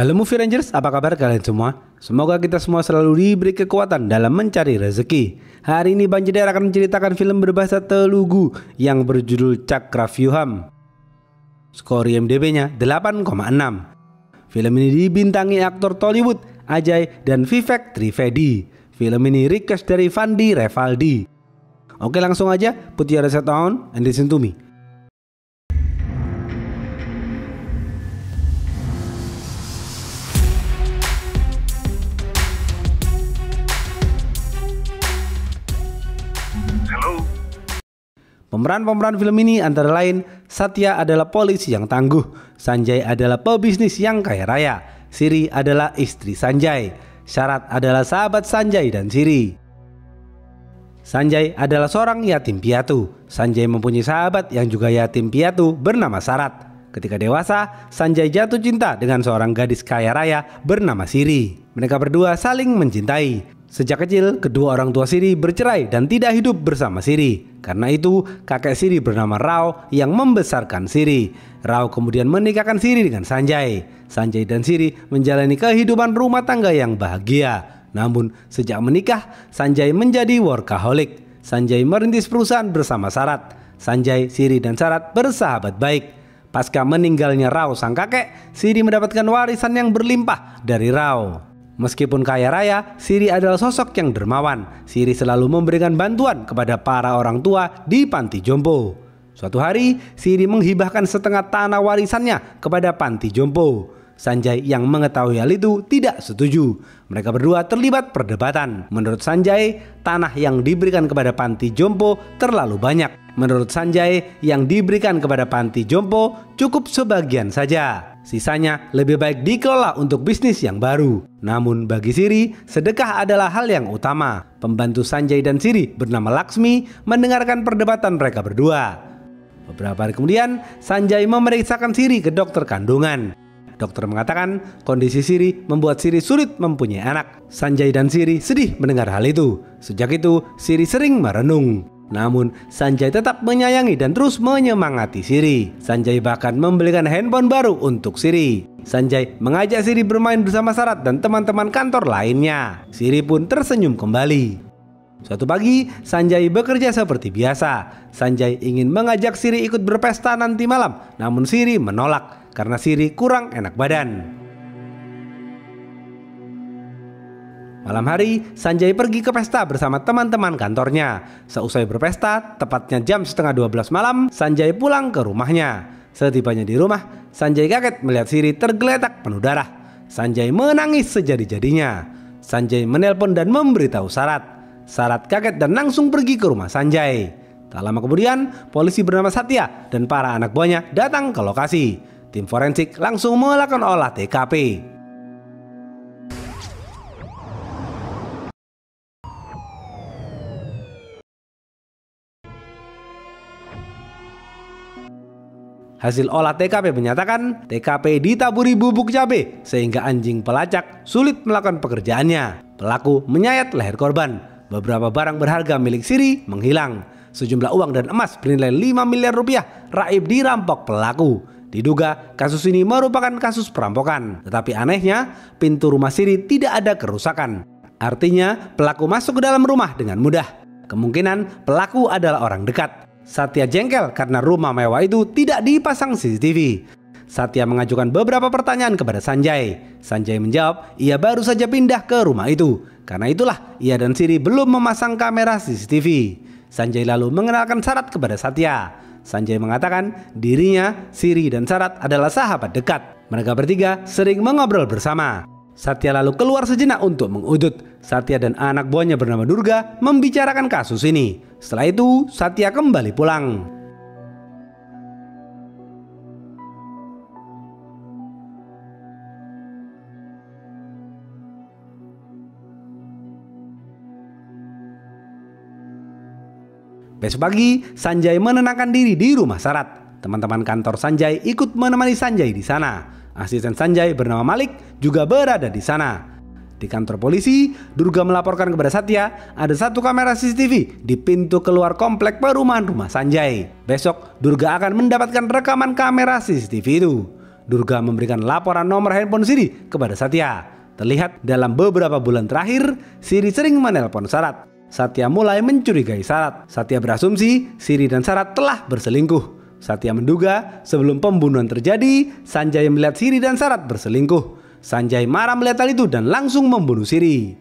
Halo Movie Rangers, apa kabar kalian semua? Semoga kita semua selalu diberi kekuatan dalam mencari rezeki. Hari ini Bang Jedar akan menceritakan film berbahasa Telugu yang berjudul Cakravyuham. Skor IMDb-nya 8,6. Film ini dibintangi aktor Tollywood Ajay dan Vivek Trivedi. Film ini request dari Fandi Revaldi. Oke, langsung aja, put your headset on and listen to me. Pemeran-pemeran film ini antara lain Satya adalah polisi yang tangguh, Sanjay adalah pebisnis yang kaya raya, Siri adalah istri Sanjay, Syarat adalah sahabat Sanjay dan Siri. Sanjay adalah seorang yatim piatu. Sanjay mempunyai sahabat yang juga yatim piatu bernama Syarat. Ketika dewasa, Sanjay jatuh cinta dengan seorang gadis kaya raya bernama Siri. Mereka berdua saling mencintai. Sejak kecil, kedua orang tua Siri bercerai dan tidak hidup bersama Siri. Karena itu, kakek Siri bernama Rao yang membesarkan Siri. Rao kemudian menikahkan Siri dengan Sanjay. Sanjay dan Siri menjalani kehidupan rumah tangga yang bahagia. Namun, sejak menikah, Sanjay menjadi workaholic. Sanjay merintis perusahaan bersama Syarat. Sanjay, Siri, dan Syarat bersahabat baik. Pasca meninggalnya Rao sang kakek, Siri mendapatkan warisan yang berlimpah dari Rao. Meskipun kaya raya, Siri adalah sosok yang dermawan. Siri selalu memberikan bantuan kepada para orang tua di panti jompo. Suatu hari, Siri menghibahkan setengah tanah warisannya kepada panti jompo. Sanjay yang mengetahui hal itu tidak setuju. Mereka berdua terlibat perdebatan. Menurut Sanjay, tanah yang diberikan kepada panti jompo terlalu banyak. Menurut Sanjay, yang diberikan kepada panti jompo cukup sebagian saja. Sisanya lebih baik dikelola untuk bisnis yang baru. Namun bagi Siri, sedekah adalah hal yang utama. Pembantu Sanjay dan Siri bernama Laksmi mendengarkan perdebatan mereka berdua. Beberapa hari kemudian, Sanjay memeriksakan Siri ke dokter kandungan. Dokter mengatakan kondisi Siri membuat Siri sulit mempunyai anak. Sanjay dan Siri sedih mendengar hal itu. Sejak itu, Siri sering merenung. Namun, Sanjay tetap menyayangi dan terus menyemangati Siri. Sanjay bahkan membelikan handphone baru untuk Siri. Sanjay mengajak Siri bermain bersama Syarat dan teman-teman kantor lainnya. Siri pun tersenyum kembali. Suatu pagi, Sanjay bekerja seperti biasa. Sanjay ingin mengajak Siri ikut berpesta nanti malam, namun Siri menolak karena Siri kurang enak badan. Malam hari, Sanjay pergi ke pesta bersama teman-teman kantornya. Seusai berpesta, tepatnya jam 11:30 malam, Sanjay pulang ke rumahnya. Setibanya di rumah, Sanjay kaget melihat Siri tergeletak penuh darah. Sanjay menangis sejadi-jadinya. Sanjay menelpon dan memberitahu Syarat. Syarat kaget dan langsung pergi ke rumah Sanjay. Tak lama kemudian, polisi bernama Satya dan para anak buahnya datang ke lokasi. Tim forensik langsung melakukan olah TKP. Hasil olah TKP menyatakan TKP ditaburi bubuk cabai sehingga anjing pelacak sulit melakukan pekerjaannya. Pelaku menyayat leher korban. Beberapa barang berharga milik Siri menghilang. Sejumlah uang dan emas bernilai 5 miliar rupiah raib dirampok pelaku. Diduga kasus ini merupakan kasus perampokan. Tetapi anehnya, pintu rumah Siri tidak ada kerusakan. Artinya pelaku masuk ke dalam rumah dengan mudah. Kemungkinan pelaku adalah orang dekat. Satya jengkel karena rumah mewah itu tidak dipasang CCTV. Satya mengajukan beberapa pertanyaan kepada Sanjay. Sanjay menjawab ia baru saja pindah ke rumah itu. Karena itulah ia dan Siri belum memasang kamera CCTV. Sanjay lalu mengenalkan Syarat kepada Satya. Sanjay mengatakan dirinya, Siri, dan Syarat adalah sahabat dekat. Mereka bertiga sering mengobrol bersama. Satya lalu keluar sejenak untuk mengudut. Satya dan anak buahnya bernama Durga membicarakan kasus ini. Setelah itu, Satya kembali pulang. Besok pagi, Sanjay menenangkan diri di rumah Syarat. Teman-teman kantor Sanjay ikut menemani Sanjay di sana. Asisten Sanjay bernama Malik juga berada di sana. Di kantor polisi, Durga melaporkan kepada Satya ada satu kamera CCTV di pintu keluar komplek perumahan rumah Sanjay. Besok, Durga akan mendapatkan rekaman kamera CCTV itu. Durga memberikan laporan nomor handphone Siri kepada Satya. Terlihat dalam beberapa bulan terakhir, Siri sering menelpon Sarat. Satya mulai mencurigai Sarat. Satya berasumsi Siri dan Sarat telah berselingkuh. Satya menduga sebelum pembunuhan terjadi, Sanjay melihat Siri dan Sarat berselingkuh. Sanjay marah melihat hal itu dan langsung membunuh Siri.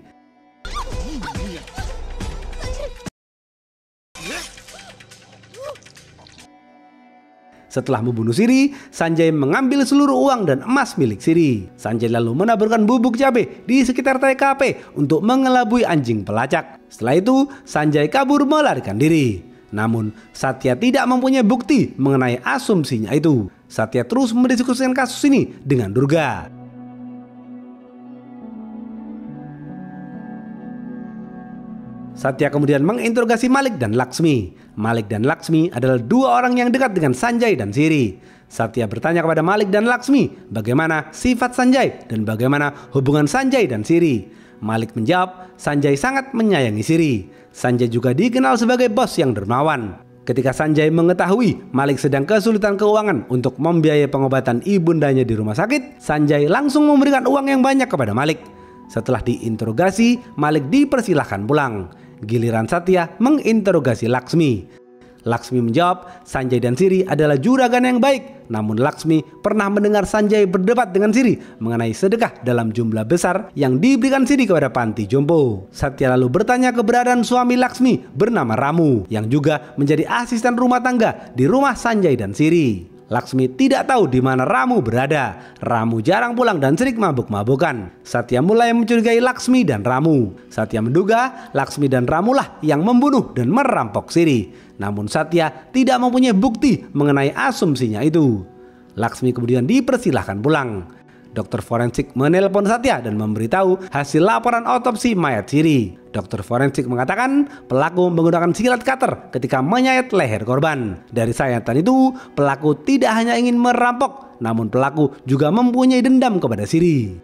Setelah membunuh Siri, Sanjay mengambil seluruh uang dan emas milik Siri. Sanjay lalu menaburkan bubuk cabai di sekitar TKP untuk mengelabui anjing pelacak. Setelah itu, Sanjay kabur melarikan diri. Namun, Satya tidak mempunyai bukti mengenai asumsinya itu. Satya terus mendiskusikan kasus ini dengan Durga. Satya kemudian menginterogasi Malik dan Laksmi. Malik dan Laksmi adalah dua orang yang dekat dengan Sanjay dan Siri. Satya bertanya kepada Malik dan Laksmi bagaimana sifat Sanjay dan bagaimana hubungan Sanjay dan Siri. Malik menjawab Sanjay sangat menyayangi Siri. Sanjay juga dikenal sebagai bos yang dermawan. Ketika Sanjay mengetahui Malik sedang kesulitan keuangan untuk membiayai pengobatan ibundanya di rumah sakit, Sanjay langsung memberikan uang yang banyak kepada Malik. Setelah diinterogasi, Malik dipersilahkan pulang. Giliran Satya menginterogasi Laksmi. Laksmi menjawab Sanjay dan Siri adalah juragan yang baik. Namun Laksmi pernah mendengar Sanjay berdebat dengan Siri mengenai sedekah dalam jumlah besar yang diberikan Siri kepada panti jompo. Satya lalu bertanya keberadaan suami Laksmi bernama Ramu yang juga menjadi asisten rumah tangga di rumah Sanjay dan Siri. Laksmi tidak tahu di mana Ramu berada. Ramu jarang pulang dan sering mabuk-mabukan. Satya mulai mencurigai Laksmi dan Ramu. Satya menduga Laksmi dan Ramu lah yang membunuh dan merampok Siri. Namun Satya tidak mempunyai bukti mengenai asumsinya itu. Laksmi kemudian dipersilahkan pulang. Dokter forensik menelpon Satya dan memberitahu hasil laporan otopsi mayat Siri. Dokter forensik mengatakan pelaku menggunakan silet cutter ketika menyayat leher korban. Dari sayatan itu, pelaku tidak hanya ingin merampok, namun pelaku juga mempunyai dendam kepada Siri.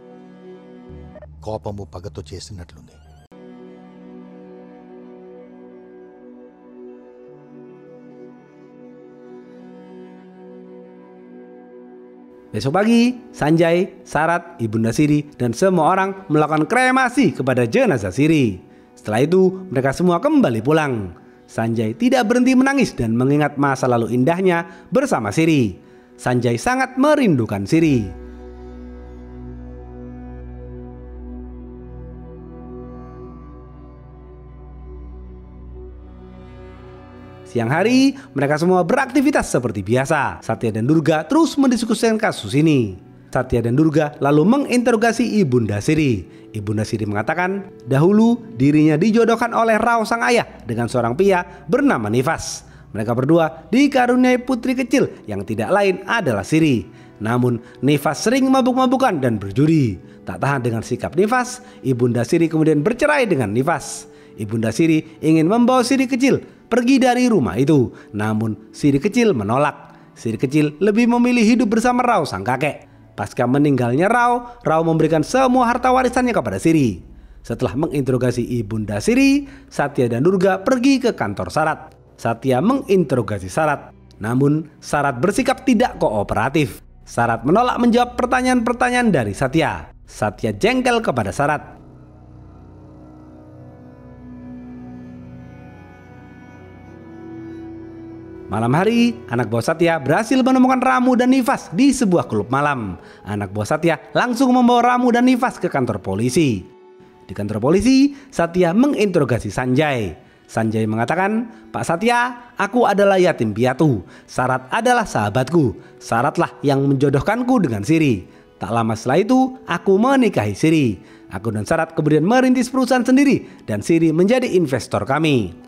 కోపము పగతో చేసినట్లుంది. Besok pagi, Sanjay, Sarat, Ibunda Siri, dan semua orang melakukan kremasi kepada jenazah Siri. Setelah itu, mereka semua kembali pulang. Sanjay tidak berhenti menangis dan mengingat masa lalu indahnya bersama Siri. Sanjay sangat merindukan Siri. Siang hari, mereka semua beraktivitas seperti biasa. Satya dan Durga terus mendiskusikan kasus ini. Satya dan Durga lalu menginterogasi Ibunda Siri. Ibunda Siri mengatakan, dahulu dirinya dijodohkan oleh Rao sang ayah dengan seorang pria bernama Nifas. Mereka berdua dikaruniai putri kecil yang tidak lain adalah Siri. Namun Nifas sering mabuk-mabukan dan berjudi. Tak tahan dengan sikap Nifas, Ibunda Siri kemudian bercerai dengan Nifas. Ibunda Siri ingin membawa Siri kecil pergi dari rumah itu. Namun Siri kecil menolak. Siri kecil lebih memilih hidup bersama Rao sang kakek. Pasca meninggalnya Rao, Rao memberikan semua harta warisannya kepada Siri. Setelah menginterogasi Ibunda Siri, Satya dan Durga pergi ke kantor Sarat. Satya menginterogasi Sarat. Namun Sarat bersikap tidak kooperatif. Sarat menolak menjawab pertanyaan-pertanyaan dari Satya. Satya jengkel kepada Sarat. Malam hari, anak buah Satya berhasil menemukan Ramu dan Nifas di sebuah klub malam. Anak buah Satya langsung membawa Ramu dan Nifas ke kantor polisi. Di kantor polisi, Satya menginterogasi Sanjay. Sanjay mengatakan, Pak Satya, aku adalah yatim piatu. Sarat adalah sahabatku. Saratlah yang menjodohkanku dengan Siri. Tak lama setelah itu, aku menikahi Siri. Aku dan Sarat kemudian merintis perusahaan sendiri dan Siri menjadi investor kami.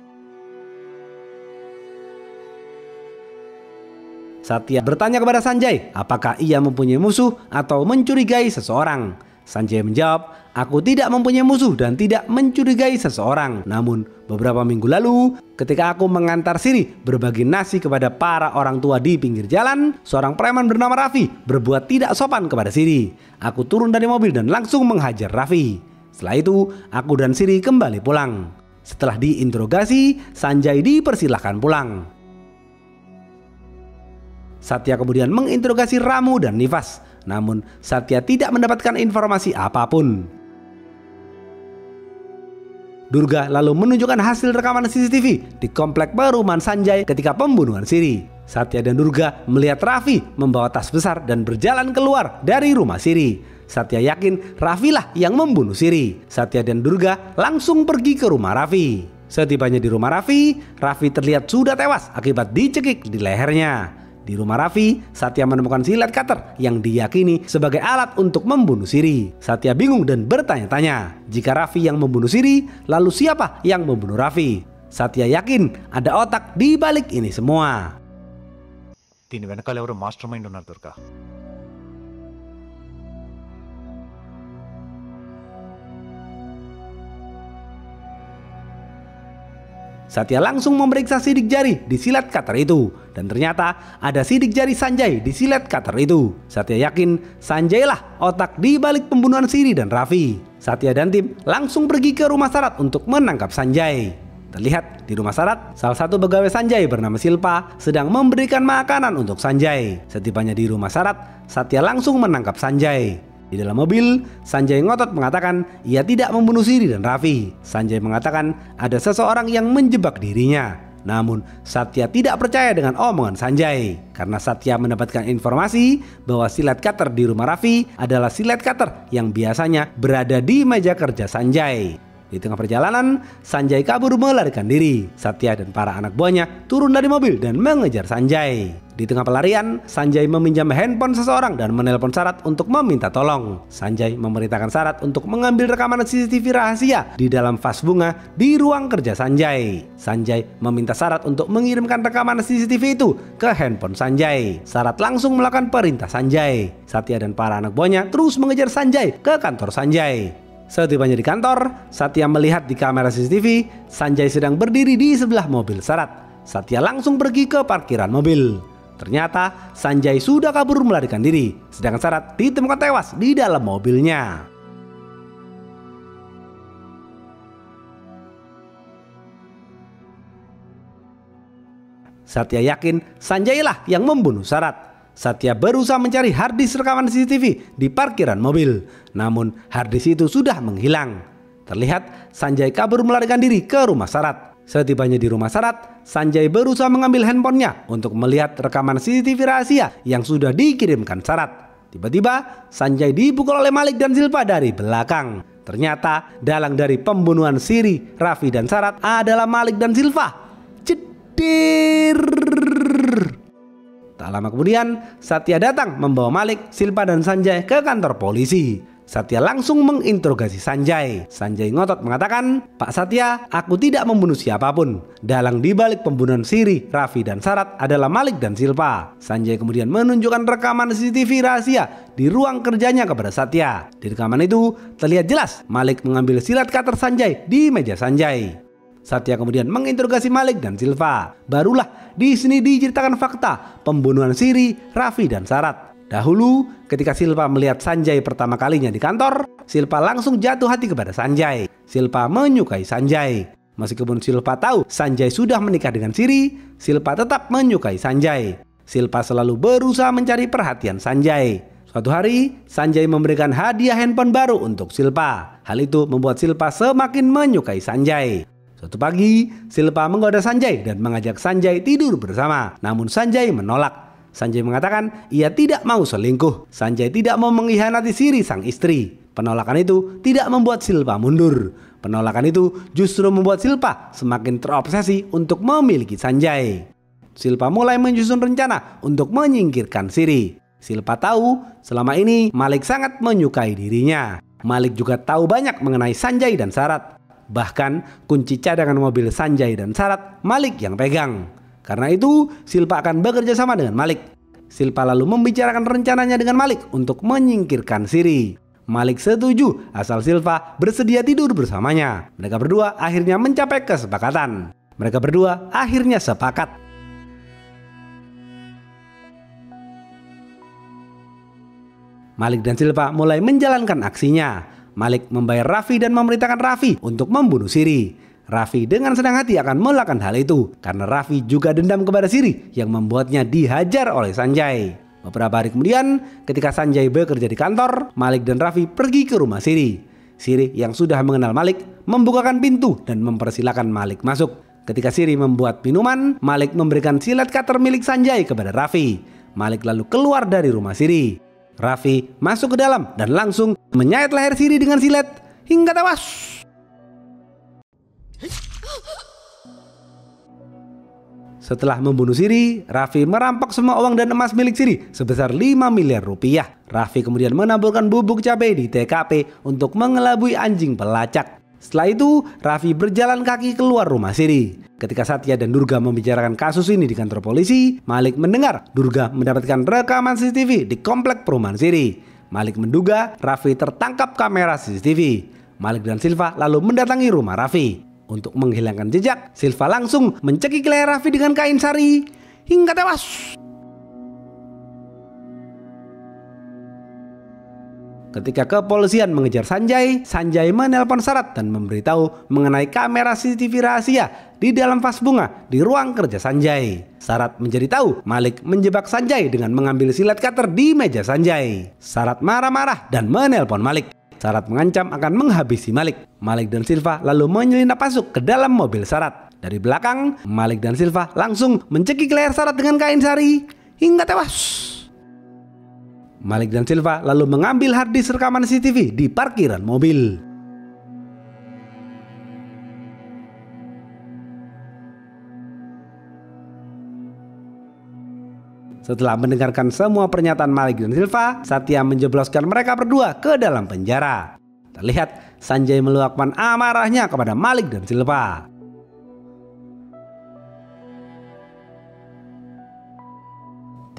Satya bertanya kepada Sanjay apakah ia mempunyai musuh atau mencurigai seseorang. Sanjay menjawab, aku tidak mempunyai musuh dan tidak mencurigai seseorang. Namun beberapa minggu lalu ketika aku mengantar Siri berbagi nasi kepada para orang tua di pinggir jalan, seorang preman bernama Raffi berbuat tidak sopan kepada Siri. Aku turun dari mobil dan langsung menghajar Raffi. Setelah itu aku dan Siri kembali pulang. Setelah diinterogasi, Sanjay dipersilahkan pulang. Satya kemudian menginterogasi Ramu dan Nifas. Namun Satya tidak mendapatkan informasi apapun. Durga lalu menunjukkan hasil rekaman CCTV di komplek perumahan Sanjay ketika pembunuhan Siri. Satya dan Durga melihat Raffi membawa tas besar dan berjalan keluar dari rumah Siri. Satya yakin Raffi lah yang membunuh Siri. Satya dan Durga langsung pergi ke rumah Raffi. Setibanya di rumah Raffi, Raffi terlihat sudah tewas akibat dicekik di lehernya. Di rumah Raffi, Satya menemukan silet cutter yang diyakini sebagai alat untuk membunuh Siri. Satya bingung dan bertanya-tanya, jika Raffi yang membunuh Siri, lalu siapa yang membunuh Raffi? Satya yakin ada otak di balik ini semua. దీని వెనకాల ఎవరో master mind ఉన్నారు Durga. Satya langsung memeriksa sidik jari di silet cutter itu, dan ternyata ada sidik jari Sanjay di silet cutter itu. Satya yakin Sanjay lah otak di balik pembunuhan Siri dan Raffi. Satya dan tim langsung pergi ke rumah Sarat untuk menangkap Sanjay. Terlihat di rumah Sarat, salah satu pegawai Sanjay bernama Silpa sedang memberikan makanan untuk Sanjay. Setibanya di rumah Sarat, Satya langsung menangkap Sanjay. Di dalam mobil, Sanjay ngotot mengatakan ia tidak membunuh Siri dan Raffi. Sanjay mengatakan ada seseorang yang menjebak dirinya. Namun Satya tidak percaya dengan omongan Sanjay karena Satya mendapatkan informasi bahwa silet cutter di rumah Raffi adalah silet cutter yang biasanya berada di meja kerja Sanjay. Di tengah perjalanan, Sanjay kabur melarikan diri. Satya dan para anak buahnya turun dari mobil dan mengejar Sanjay. Di tengah pelarian, Sanjay meminjam handphone seseorang dan menelpon Sarat untuk meminta tolong. Sanjay memerintahkan Sarat untuk mengambil rekaman CCTV rahasia di dalam vas bunga di ruang kerja Sanjay. Sanjay meminta Sarat untuk mengirimkan rekaman CCTV itu ke handphone Sanjay. Sarat langsung melakukan perintah Sanjay. Satya dan para anak buahnya terus mengejar Sanjay ke kantor Sanjay. Setibanya di kantor, Satya melihat di kamera CCTV Sanjay sedang berdiri di sebelah mobil Sarat. Satya langsung pergi ke parkiran mobil. Ternyata Sanjay sudah kabur melarikan diri, sedangkan Sarat ditemukan tewas di dalam mobilnya. Satya yakin Sanjay lah yang membunuh Sarat. Satya berusaha mencari harddisk rekaman CCTV di parkiran mobil, namun harddisk itu sudah menghilang. Terlihat Sanjay kabur melarikan diri ke rumah Sarat. Setibanya di rumah Sarat, Sanjay berusaha mengambil handphonenya untuk melihat rekaman CCTV rahasia yang sudah dikirimkan Sarat. Tiba-tiba Sanjay dipukul oleh Malik dan Silpa dari belakang. Ternyata dalang dari pembunuhan Siri, Raffi dan Sarat adalah Malik dan Silpa. Cedir. Tak lama kemudian, Satya datang membawa Malik, Silpa dan Sanjay ke kantor polisi. Satya langsung menginterogasi Sanjay. Sanjay ngotot mengatakan, "Pak Satya, aku tidak membunuh siapapun. Dalang di balik pembunuhan Siri, Raffi dan Sarat adalah Malik dan Silpa." Sanjay kemudian menunjukkan rekaman CCTV rahasia di ruang kerjanya kepada Satya. Di rekaman itu terlihat jelas Malik mengambil silet cutter Sanjay di meja Sanjay. Satya kemudian menginterogasi Malik dan Silpa. Barulah di sini diceritakan fakta pembunuhan Siri, Raffi dan Sarat. Dahulu, ketika Silpa melihat Sanjay pertama kalinya di kantor, Silpa langsung jatuh hati kepada Sanjay. Silpa menyukai Sanjay. Meskipun Silpa tahu Sanjay sudah menikah dengan Siri, Silpa tetap menyukai Sanjay. Silpa selalu berusaha mencari perhatian Sanjay. Suatu hari, Sanjay memberikan hadiah handphone baru untuk Silpa. Hal itu membuat Silpa semakin menyukai Sanjay. Suatu pagi, Silpa menggoda Sanjay dan mengajak Sanjay tidur bersama. Namun Sanjay menolak. Sanjay mengatakan ia tidak mau selingkuh. Sanjay tidak mau mengkhianati Siri sang istri. Penolakan itu tidak membuat Silpa mundur. Penolakan itu justru membuat Silpa semakin terobsesi untuk memiliki Sanjay. Silpa mulai menyusun rencana untuk menyingkirkan Siri. Silpa tahu selama ini Malik sangat menyukai dirinya. Malik juga tahu banyak mengenai Sanjay dan Sarat. Bahkan kunci cadangan mobil Sanjay dan Sarat Malik yang pegang. Karena itu, Silpa akan bekerja sama dengan Malik. Silpa lalu membicarakan rencananya dengan Malik untuk menyingkirkan Siri. Malik setuju asal Silpa bersedia tidur bersamanya. Mereka berdua akhirnya mencapai kesepakatan. Mereka berdua akhirnya sepakat. Malik dan Silpa mulai menjalankan aksinya. Malik membayar Raffi dan memerintahkan Raffi untuk membunuh Siri. Raffi dengan senang hati akan melakukan hal itu karena Raffi juga dendam kepada Siri yang membuatnya dihajar oleh Sanjay. Beberapa hari kemudian, ketika Sanjay bekerja di kantor, Malik dan Raffi pergi ke rumah Siri. Siri yang sudah mengenal Malik membukakan pintu dan mempersilahkan Malik masuk. Ketika Siri membuat minuman, Malik memberikan silet cutter milik Sanjay kepada Raffi. Malik lalu keluar dari rumah Siri. Raffi masuk ke dalam dan langsung menyayat leher Siri dengan silet hingga tewas. Setelah membunuh Siri, Raffi merampok semua uang dan emas milik Siri sebesar 5 miliar rupiah. Raffi kemudian menaburkan bubuk cabai di TKP untuk mengelabui anjing pelacak. Setelah itu, Raffi berjalan kaki keluar rumah Siri. Ketika Satya dan Durga membicarakan kasus ini di kantor polisi, Malik mendengar Durga mendapatkan rekaman CCTV di komplek perumahan Siri. Malik menduga Raffi tertangkap kamera CCTV. Malik dan Silva lalu mendatangi rumah Raffi. Untuk menghilangkan jejak, Silva langsung mencekik leher Raffi dengan kain sari hingga tewas. Ketika kepolisian mengejar Sanjay, Sanjay menelpon Sarat dan memberitahu mengenai kamera CCTV rahasia di dalam vas bunga di ruang kerja Sanjay. Sarat menjadi tahu Malik menjebak Sanjay dengan mengambil silet cutter di meja Sanjay. Sarat marah-marah dan menelpon Malik. Sarat mengancam akan menghabisi Malik. Malik dan Silva lalu menyelinap masuk ke dalam mobil Sarat. Dari belakang, Malik dan Silva langsung mencekik leher Sarat dengan kain sari hingga tewas. Malik dan Silva lalu mengambil harddisk rekaman CCTV di parkiran mobil. Setelah mendengarkan semua pernyataan Malik dan Silva, Satya menjebloskan mereka berdua ke dalam penjara. Terlihat Sanjay meluapkan amarahnya kepada Malik dan Silva.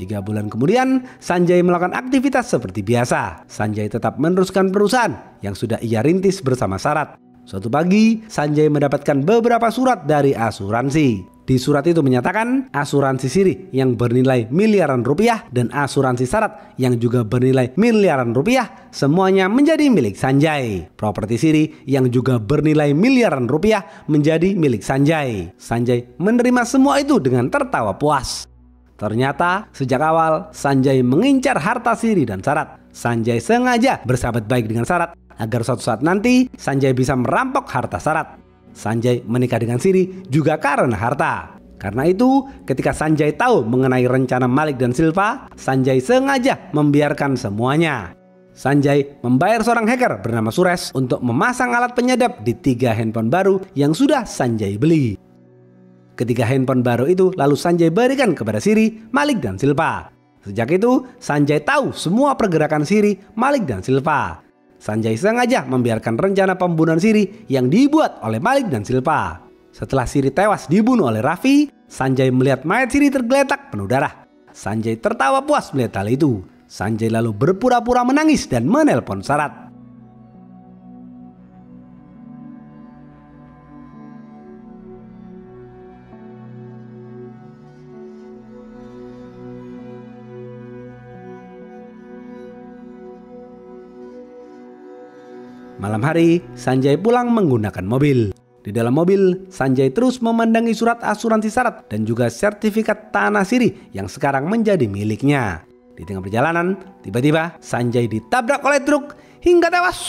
Tiga bulan kemudian, Sanjay melakukan aktivitas seperti biasa. Sanjay tetap meneruskan perusahaan yang sudah ia rintis bersama Sarat. Suatu pagi, Sanjay mendapatkan beberapa surat dari asuransi. Di surat itu menyatakan asuransi Siri yang bernilai miliaran rupiah dan asuransi Sarat yang juga bernilai miliaran rupiah semuanya menjadi milik Sanjay. Properti Siri yang juga bernilai miliaran rupiah menjadi milik Sanjay. Sanjay menerima semua itu dengan tertawa puas. Ternyata sejak awal Sanjay mengincar harta Siri dan Sarat. Sanjay sengaja bersahabat baik dengan Sarat agar suatu saat nanti Sanjay bisa merampok harta Sarat. Sanjay menikah dengan Siri juga karena harta. Karena itu, ketika Sanjay tahu mengenai rencana Malik dan Silva, Sanjay sengaja membiarkan semuanya. Sanjay membayar seorang hacker bernama Suresh untuk memasang alat penyadap di 3 handphone baru yang sudah Sanjay beli. Ketiga handphone baru itu lalu Sanjay berikan kepada Siri, Malik dan Silva. Sejak itu, Sanjay tahu semua pergerakan Siri, Malik dan Silva. Sanjay sengaja membiarkan rencana pembunuhan Siri yang dibuat oleh Malik dan Silva. Setelah Siri tewas dibunuh oleh Raffi, Sanjay melihat mayat Siri tergeletak penuh darah. Sanjay tertawa puas melihat hal itu. Sanjay lalu berpura-pura menangis dan menelpon Sarat. Malam hari, Sanjay pulang menggunakan mobil. Di dalam mobil, Sanjay terus memandangi surat asuransi Sarat dan juga sertifikat tanah Siri yang sekarang menjadi miliknya. Di tengah perjalanan, tiba-tiba Sanjay ditabrak oleh truk hingga tewas.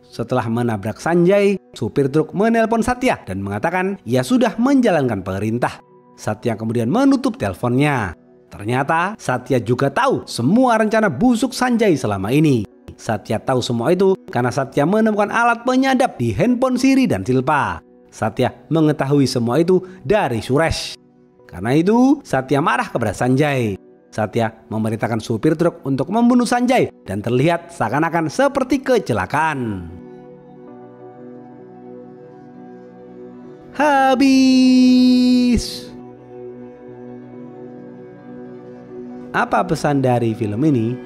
Setelah menabrak Sanjay, supir truk menelpon Satya dan mengatakan ia sudah menjalankan perintah. Satya kemudian menutup teleponnya. Ternyata Satya juga tahu semua rencana busuk Sanjay selama ini. Satya tahu semua itu karena Satya menemukan alat penyadap di handphone Siri dan Silva. Satya mengetahui semua itu dari Suresh. Karena itu Satya marah kepada Sanjay. Satya memerintahkan supir truk untuk membunuh Sanjay dan terlihat seakan-akan seperti kecelakaan. Habis. Apa pesan dari film ini?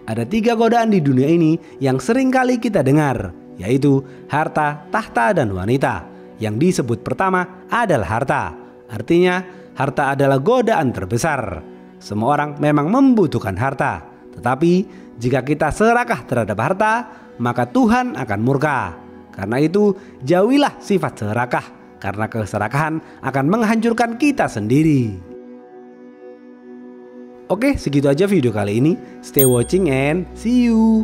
Ada 3 godaan di dunia ini yang sering kali kita dengar, yaitu harta, tahta, dan wanita. Yang disebut pertama adalah harta. Artinya, harta adalah godaan terbesar. Semua orang memang membutuhkan harta. Tetapi, jika kita serakah terhadap harta, maka Tuhan akan murka. Karena itu, jauhilah sifat serakah. Karena keserakahan akan menghancurkan kita sendiri. Oke, segitu aja video kali ini. Stay watching and see you.